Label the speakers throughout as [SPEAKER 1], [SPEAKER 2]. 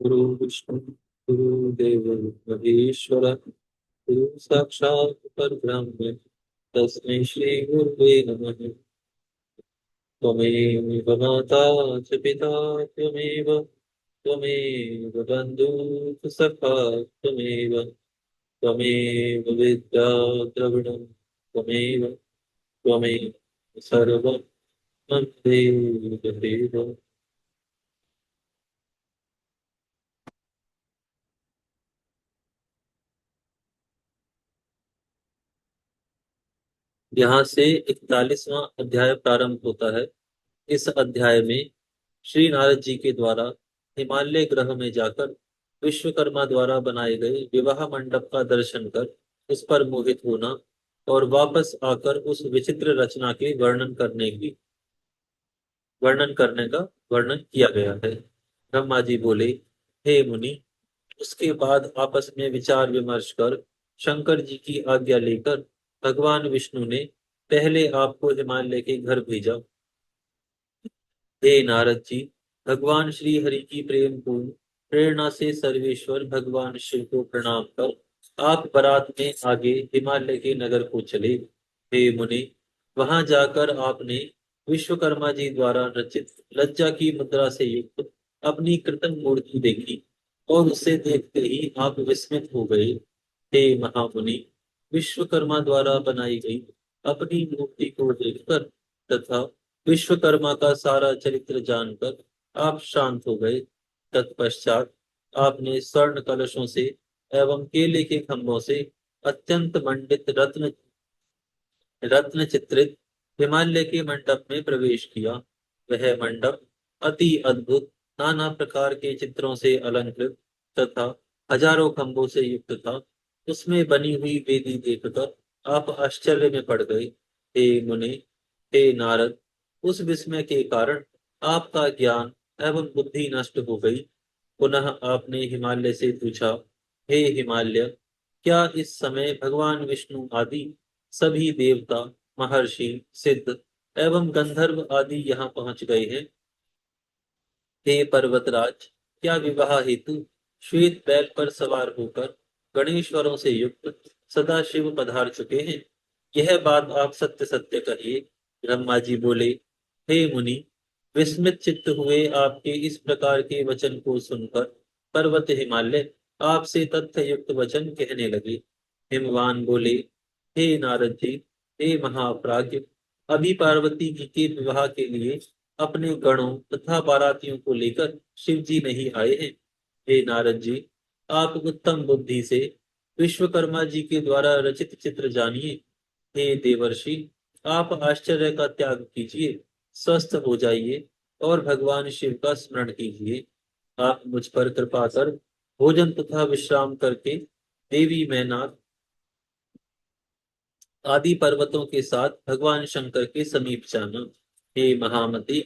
[SPEAKER 1] गुरु विष्णु गुरुदेव महेश्वर गुरु साक्षात् परब्रह्म तस्मै श्री गुरुवे नमः। त्वमेव माता च पिता त्वमेव त्वमेव बन्धुः सखा त्वमेव त्वमेव विद्या द्रविणं त्वमेव त्वमेव सर्वं मम देव। यहाँ से 41वां अध्याय प्रारंभ होता है। इस अध्याय में श्री नारद जी के द्वारा हिमालय ग्रह में जाकर विश्वकर्मा द्वारा बनाए गए विवाह मंडप का दर्शन कर उस पर मोहित होना और वापस आकर उस विचित्र रचना के वर्णन करने का वर्णन किया गया है। ब्रह्मा जी बोले, हे मुनि, उसके बाद आपस में विचार विमर्श कर शंकर जी की आज्ञा लेकर भगवान विष्णु ने पहले आपको हिमालय के घर भेजा। हे नारद जी, भगवान श्री हरि की प्रेम पूर्ण प्रेरणा से सर्वेश्वर भगवान शिव को प्रणाम कर आप बारात में आगे हिमालय के नगर को चले। हे मुनि, वहां जाकर आपने विश्वकर्मा जी द्वारा रचित लज्जा की मुद्रा से युक्त अपनी कृत्रिम मूर्ति देखी और उसे देखते ही आप विस्मित हो गए। हे महामुनि, विश्वकर्मा द्वारा बनाई गई अपनी मूर्ति को देखकर तथा विश्वकर्मा का सारा चरित्र जानकर आप शांत हो गए। तत्पश्चात आपने स्वर्ण कलशों से एवं केले के खंभों से अत्यंत मंडित रत्न रत्न चित्रित हिमालय के मंडप में प्रवेश किया। वह मंडप अति अद्भुत नाना प्रकार के चित्रों से अलंकृत तथा हजारों खंभों से युक्त था। उसमें बनी हुई वेदी देखकर आप आश्चर्य में पड़ गए। हे मुनि, हे नारद, उस विस्मय के कारण आपका ज्ञान एवं बुद्धि नष्ट हो गई। पुनः आपने हिमालय से पूछा, हे हिमालय, क्या इस समय भगवान विष्णु आदि सभी देवता, महर्षि, सिद्ध एवं गंधर्व आदि यहाँ पहुंच गए हैं? हे पर्वतराज, क्या विवाह हेतु श्वेत बैल पर सवार होकर गणेश्वरों से युक्त सदाशिव पधार चुके हैं? यह बात आप सत्य सत्य कहिए। ब्रह्मा जी बोले, हे मुनि, विस्मित चित्त हुए आपके इस प्रकार के वचन को सुनकर पर्वत हिमालय आपसे तथ्य युक्त वचन कहने लगे। हिमवान बोले, हे नारद जी, हे महाप्राज्य, अभी पार्वती जी के विवाह के लिए अपने गणों तथा बारातियों को लेकर शिव जी नहीं आए हैं। हे नारद जी, आप उत्तम बुद्धि से विश्वकर्मा जी के द्वारा रचित चित्र जानिए। हे देवर्षि, आप आश्चर्य का त्याग कीजिए, स्वस्थ हो जाइए और भगवान शिव का स्मरण कीजिए। आप मुझ पर कृपा कर भोजन तथा विश्राम करके देवी मैनाक आदि पर्वतों के साथ भगवान शंकर के समीप जाना। हे महामती,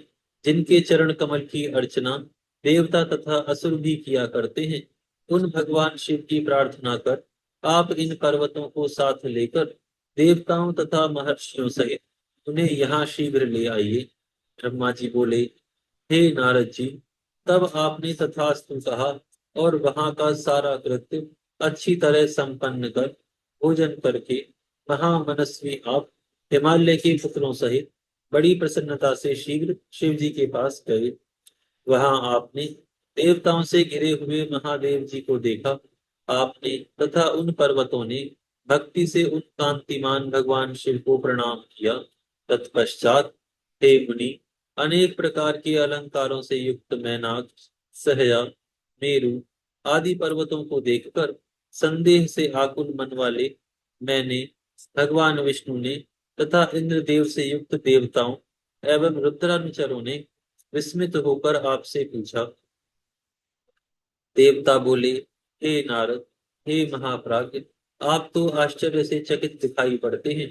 [SPEAKER 1] जिनके चरण कमल की अर्चना देवता तथा असुर भी किया करते हैं, उन भगवान शिव की प्रार्थना कर आप इन पर्वतों को साथ लेकर देवताओं तथा महर्षियों सहित उन्हें यहाँ शीघ्र ले आइए। ब्रह्मा जी बोले, हे नारद जी, तब आपने तथास्तु कहा और वहां का सारा कृत्य अच्छी तरह संपन्न कर भोजन करके महामनस्वी आप हिमालय के पुत्रों सहित बड़ी प्रसन्नता से शीघ्र शिव जी के पास गए। वहां आपने देवताओं से घिरे हुए महादेव जी को देखा। आपने तथा उन पर्वतों ने भक्ति से उन कांतिमान भगवान शिव को प्रणाम किया। तत्पश्चात हे मुनि, अनेक प्रकार के अलंकारों से युक्त मैनाक, सहया, मेरु आदि पर्वतों को देखकर संदेह से आकुल मन वाले मैंने, भगवान विष्णु ने तथा इंद्रदेव से युक्त देवताओं एवं रुद्रानुचरों ने विस्मित होकर आपसे पूछा। देवता बोले, हे नारद, हे महाप्राज्य, आप तो आश्चर्य से चकित दिखाई पड़ते हैं।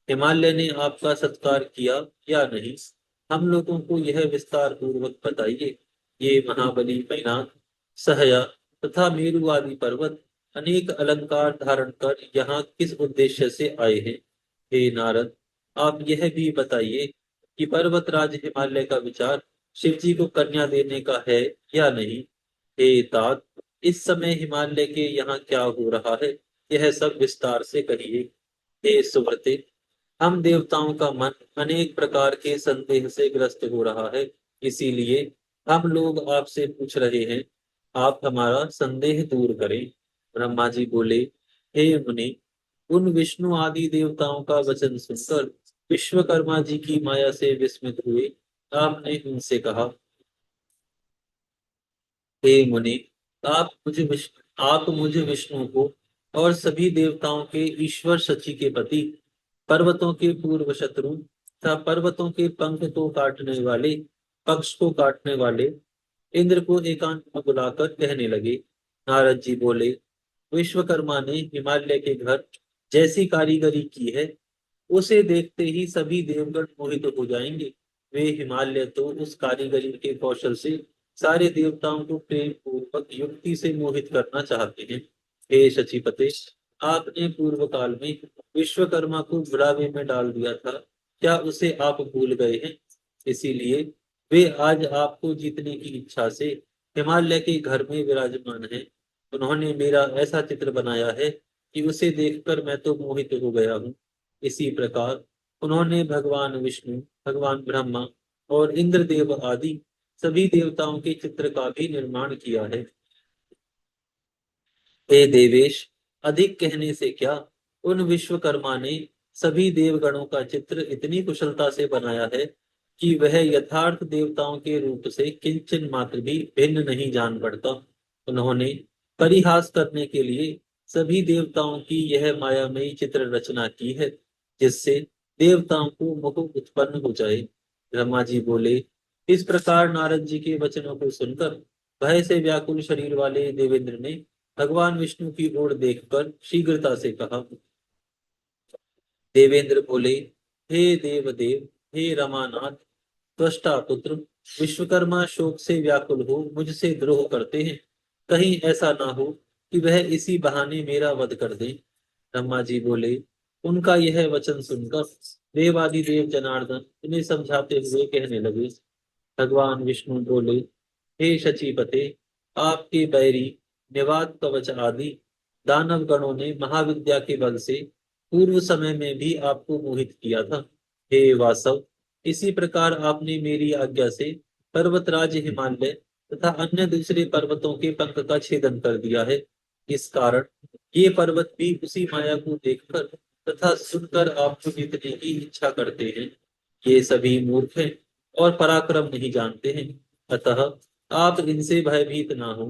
[SPEAKER 1] हिमालय ने आपका सत्कार किया या नहीं? हम लोगों को यह विस्तार पूर्वक बताइए। ये महाबली मैनाक, सहया तथा मेरु आदि पर्वत अनेक अलंकार धारण कर यहाँ किस उद्देश्य से आए हैं? हे नारद, आप यह भी बताइए कि पर्वतराज हिमालय का विचार शिव जी को कन्या देने का है या नहीं? हे तात, इस समय हिमालय के यहाँ क्या हो रहा है, यह सब विस्तार से कहिए। हे सुव्रते, हम देवताओं का मन अनेक प्रकार के संदेह से ग्रस्त हो रहा है, इसीलिए हम लोग आपसे पूछ रहे हैं, आप हमारा संदेह दूर करें। ब्रह्मा जी बोले, हे मुनि, उन विष्णु आदि देवताओं का वचन सुनकर विश्वकर्मा जी की माया से विस्मित हुए आपने उनसे कहा, हे मुनि, आप मुझे विष्णु को और सभी देवताओं के ईश्वर शची के पति, पर्वतों के पूर्व शत्रु तथा पर्वतों के पंख को काटने वाले, पक्ष को काटने वाले इंद्र को एकांत में बुलाकर कहने लगे। नारद जी बोले, विश्वकर्मा ने हिमालय के घर जैसी कारीगरी की है, उसे देखते ही सभी देवगण मोहित हो जाएंगे। वे हिमालय तो उस कारीगरी के कौशल से सारे देवताओं को प्रेम पूर्वक युक्ति से मोहित करना चाहते हैं। हे शचीपते, आपने पूर्व काल में विश्वकर्मा को बुलावे में डाल दिया था, क्या उसे आप भूल गए हैं? इसीलिए वे आज आपको जीतने की इच्छा से हिमालय के घर में विराजमान हैं। उन्होंने मेरा ऐसा चित्र बनाया है कि उसे देखकर मैं तो मोहित हो गया हूँ। इसी प्रकार उन्होंने भगवान विष्णु, भगवान ब्रह्मा और इंद्रदेव आदि सभी देवताओं के चित्र का भी निर्माण किया है। हे देवेश, अधिक कहने से क्या, उन विश्वकर्मा ने सभी देवगणों का चित्र इतनी कुशलता से बनाया है कि वह यथार्थ देवताओं के रूप से किंचन मात्र भी भिन्न नहीं जान पड़ता। उन्होंने परिहास करने के लिए सभी देवताओं की यह मायामयी चित्र रचना की है, जिससे देवताओं को मोह उत्पन्न हो जाए। ब्रह्मा जी बोले, इस प्रकार नारद जी के वचनों को सुनकर भय से व्याकुल शरीर वाले देवेंद्र ने भगवान विष्णु की ओर देखकर शीघ्रता से कहा। देवेंद्र बोले, हे देवदेव, हे रमानाथ, त्वष्टा पुत्र, विश्वकर्मा शोक से व्याकुल हो मुझसे द्रोह करते हैं। कहीं ऐसा ना हो कि वह इसी बहाने मेरा वध कर दे। ब्रह्मा जी बोले, उनका यह वचन सुनकर देवादि देव जनार्दन उन्हें समझाते हुए कहने लगे। भगवान विष्णु बोले, हे शचीपते, आपके बैरी निवात कवच आदि दानव गणों ने महाविद्या के बल से पूर्व समय में भी आपको मोहित किया था। हे वासव, इसी प्रकार आपने मेरी आज्ञा से पर्वतराज हिमालय तथा अन्य दूसरे पर्वतों के पंख का छेदन कर दिया है। इस कारण ये पर्वत भी उसी माया को देखकर तथा सुनकर आपको जीतने की इच्छा करते हैं। ये सभी मूर्ख हैं और पराक्रम नहीं जानते हैं, अतः आप इनसे भयभीत ना हो।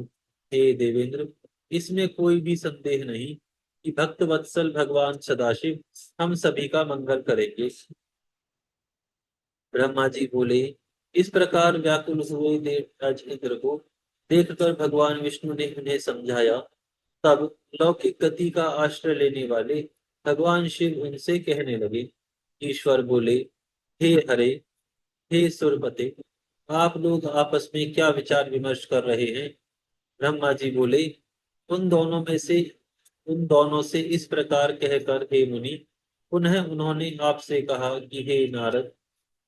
[SPEAKER 1] हे देवेंद्र, इसमें कोई भी संदेह नहीं कि भक्त वत्सल भगवान सदाशिव हम सभी का मंगल करेंगे। ब्रह्मा जी बोले, इस प्रकार व्याकुल हुए देवराज इंद्र को देखकर भगवान विष्णु ने उन्हें समझाया। तब लौकिक गति का आश्रय लेने वाले भगवान शिव उनसे कहने लगे। ईश्वर बोले, हे हरे, हे सुरपते, आप लोग आपस में क्या विचार विमर्श कर रहे हैं? ब्रह्मा जी बोले, उन दोनों में से उन दोनों से इस प्रकार कहकर, हे मुनि, पुनः उन्होंने आपसे कहा कि हे नारद,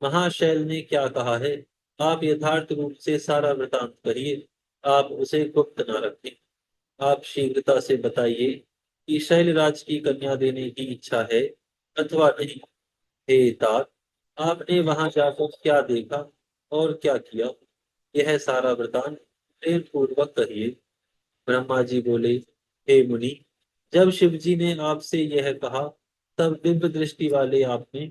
[SPEAKER 1] महाशैल ने क्या कहा है, आप यथार्थ रूप से सारा वृतांत कहिए, आप उसे गुप्त न रखें। आप शीघ्रता से बताइए कि शैलराज की कन्या देने की इच्छा है अथवा नहीं। हे तात, आपने वहां जाकर क्या देखा और क्या किया, यह सारा वृतांत प्रेम पूर्वक कहिए। ब्रह्मा जी बोले, हे मुनि, जब शिव जी ने आपसे यह कहा, तब दिव्य दृष्टि वाले आपने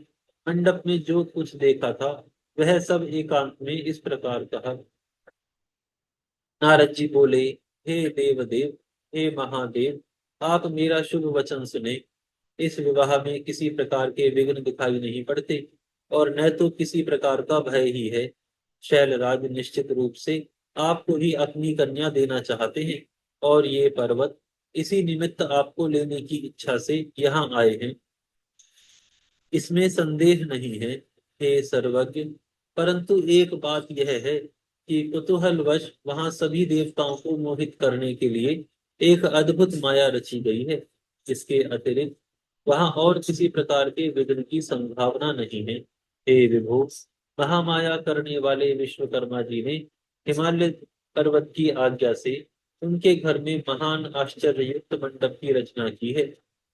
[SPEAKER 1] मंडप में जो कुछ देखा था वह सब एकांत में इस प्रकार कहा। नारद जी बोले, हे देवदेव, हे महादेव, आप मेरा शुभ वचन सुने। इस विवाह में किसी प्रकार के विघ्न दिखाई नहीं पड़ते और न तो किसी प्रकार का भय ही है। शैलराज निश्चित रूप से आपको ही अपनी कन्या देना चाहते हैं और ये पर्वत इसी निमित्त आपको लेने की इच्छा से यहाँ आए हैं, इसमें संदेह नहीं है। हे सर्वज्ञ, परंतु एक बात यह है कि कुतूहलवश वहां सभी देवताओं को मोहित करने के लिए एक अद्भुत माया रची गई है। इसके अतिरिक्त वहां और किसी प्रकार के विघ्न की संभावना नहीं है। हे विभो, महामाया करने वाले विश्वकर्मा जी ने हिमालय पर्वत की आज्ञा से उनके घर में महान आश्चर्ययुक्त मंडप की रचना की है।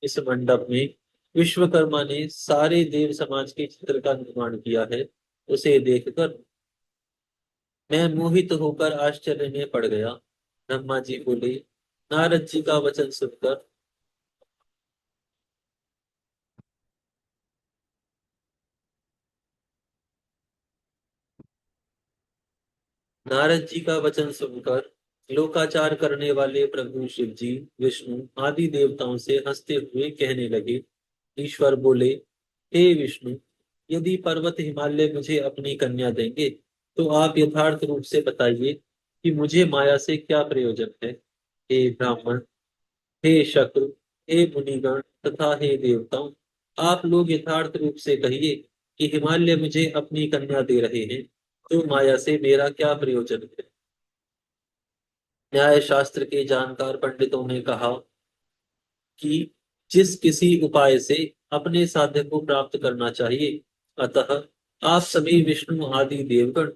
[SPEAKER 1] इस मंडप में विश्वकर्मा ने सारे देव समाज के चित्र का निर्माण किया है। उसे देखकर मैं मोहित होकर आश्चर्य में पड़ गया। ब्रह्मा जी बोले, नारद जी का वचन सुनकर नारद जी का वचन सुनकर लोकाचार करने वाले प्रभु शिव जी, विष्णु आदि देवताओं से हंसते हुए कहने लगे। ईश्वर बोले, हे विष्णु, यदि पर्वत हिमालय मुझे अपनी कन्या देंगे तो आप यथार्थ रूप से बताइए कि मुझे माया से क्या प्रयोजन है। हे ब्राह्मण, हे शक्रु, हे मुनिगण तथा हे देवताओं, आप लोग यथार्थ रूप से कहिए कि हिमालय मुझे अपनी कन्या दे रहे हैं तो माया से मेरा क्या प्रयोजन है। न्याय शास्त्र के जानकार पंडितों ने कहा कि जिस किसी उपाय से अपने साध्य को प्राप्त करना चाहिए, अतः आप सभी विष्णु आदि देवगण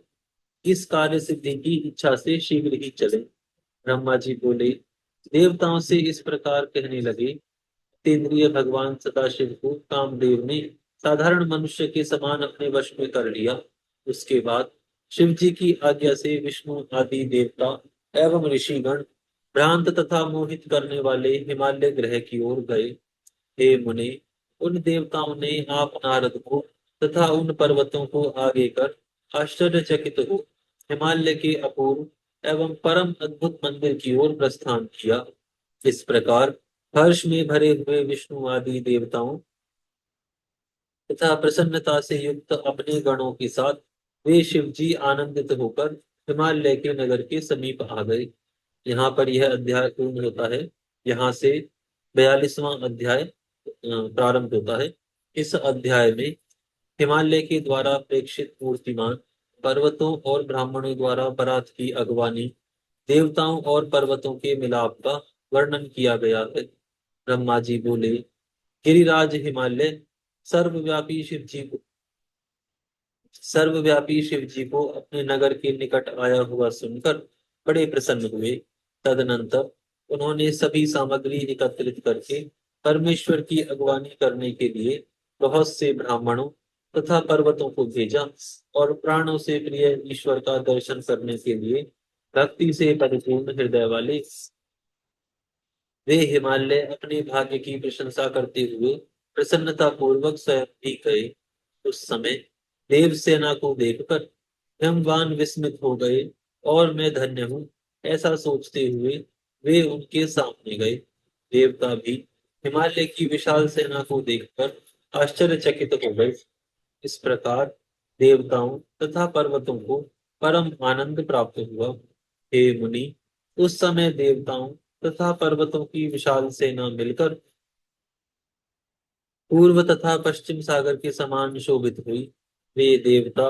[SPEAKER 1] इस कार्य सिद्धि की इच्छा से शीघ्र ही चले। ब्रह्मा जी बोले, देवताओं से इस प्रकार कहने लगे। तेंद्रिय भगवान सदाशिव को कामदेव ने साधारण मनुष्य के समान अपने वश में कर लिया। उसके बाद शिव जी की आज्ञा से विष्णु आदि देवता एवं ऋषिगण भ्रांत तथा मोहित करने वाले हिमालय ग्रह की ओर गए। हे मुने, उन देवताओं ने आप नारद को तथा उन पर्वतों को आगे कर आश्चर्यचकित हो हिमालय के अपूर्व एवं परम अद्भुत मंदिर की ओर प्रस्थान किया। इस प्रकार हर्ष में भरे हुए विष्णु आदि देवताओं तथा प्रसन्नता से युक्त अपने गणों के साथ वे शिव जी आनंदित होकर हिमालय के नगर के समीप आ गए। यहाँ पर यह अध्याय पूर्ण होता है। यहाँ से 42वां अध्याय प्रारंभ होता है। इस अध्याय में हिमालय के द्वारा प्रेक्षित मूर्तिमान पर्वतों और ब्राह्मणों द्वारा बारात की अगवानी, देवताओं और पर्वतों के मिलाप का वर्णन किया गया है। ब्रह्मा जी बोले, गिरिराज हिमालय सर्वव्यापी शिव जी को सर्वव्यापी शिव जी को अपने नगर के निकट आया हुआ सुनकर बड़े प्रसन्न हुए। तदनंतर उन्होंने सभी सामग्री एकत्रित करके परमेश्वर की अगवानी करने के लिए बहुत से ब्राह्मणों तथा पर्वतों को भेजा और प्राणों से प्रिय ईश्वर का दर्शन करने के लिए भक्ति से परिपूर्ण हृदय वाले वे हिमालय अपने भाग्य की प्रशंसा करते हुए प्रसन्नता पूर्वक स्वयं भी गए। उस समय देव सेना को देखकर हिमवान विस्मित हो गए और मैं धन्य हूँ ऐसा सोचते हुए वे उनके सामने गए। देवता भी हिमालय की विशाल सेना को देखकर आश्चर्यचकित हो गए। इस प्रकार देवताओं तथा पर्वतों को परम आनंद प्राप्त हुआ। हे मुनि, उस समय देवताओं तथा पर्वतों की विशाल सेना मिलकर पूर्व तथा पश्चिम सागर के समान शोभित हुई। वे देवता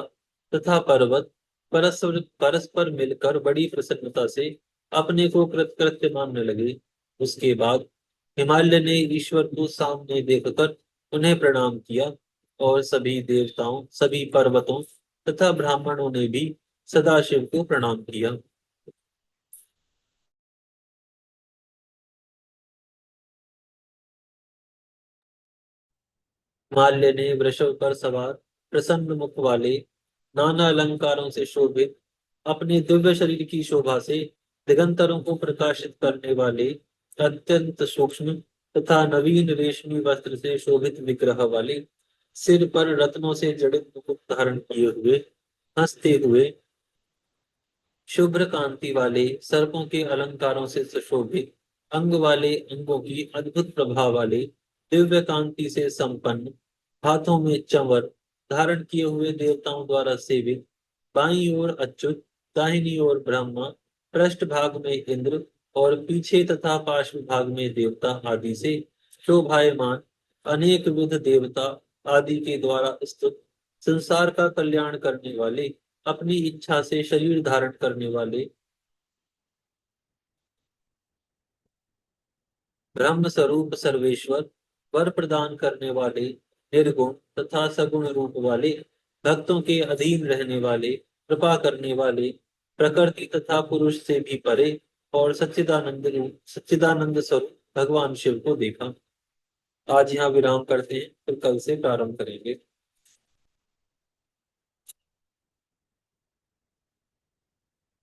[SPEAKER 1] तथा पर्वत परस्पर परस्पर मिलकर बड़ी प्रसन्नता से अपने को कृतकृत्य मानने लगे। उसके बाद हिमालय ने ईश्वर को सामने देखकर उन्हें प्रणाम किया और सभी देवताओं, सभी पर्वतों तथा ब्राह्मणों ने भी सदाशिव को प्रणाम किया। माल्य ने वृषभ पर सवार प्रसन्न मुख वाले, नाना अलंकारों से शोभित, अपने दिव्य शरीर की शोभा से दिगंतरों को प्रकाशित करने वाले, अत्यंत सूक्ष्म तथा नवीन रेशमी वस्त्र से शोभित विग्रह वाले, सिर पर रत्नों से जड़ित मुकुट धारण किए हुए, हंसते हुए, शुभ्र कांति वाले, सर्पों के अलंकारों से सुशोभित, अंग वाले, अंगों की अद्भुत प्रभाव वाले, दिव्य कांति से संपन्न, हाथों में चंवर धारण किए हुए देवताओं द्वारा सेवित, बाईं ओर अच्युत, दाहिनी ओर ब्रह्मा, पृष्ठ भाग में इंद्र और पीछे तथा पार्श्व भाग में देवता आदि से शोभायमान अनेक विध देवता आदि के द्वारा स्तुत, संसार का कल्याण करने वाले, अपनी इच्छा से शरीर धारण करने वाले, ब्रह्म स्वरूप सर्वेश्वर, वर प्रदान करने वाले, निर्गुण तथा सगुण रूप वाले, भक्तों के अधीन रहने वाले, कृपा करने वाले, प्रकृति तथा पुरुष से भी परे और सच्चिदानंद स्वरूप भगवान शिव को देखा। आज यहाँ विराम करते हैं, फिर कल से प्रारंभ करेंगे।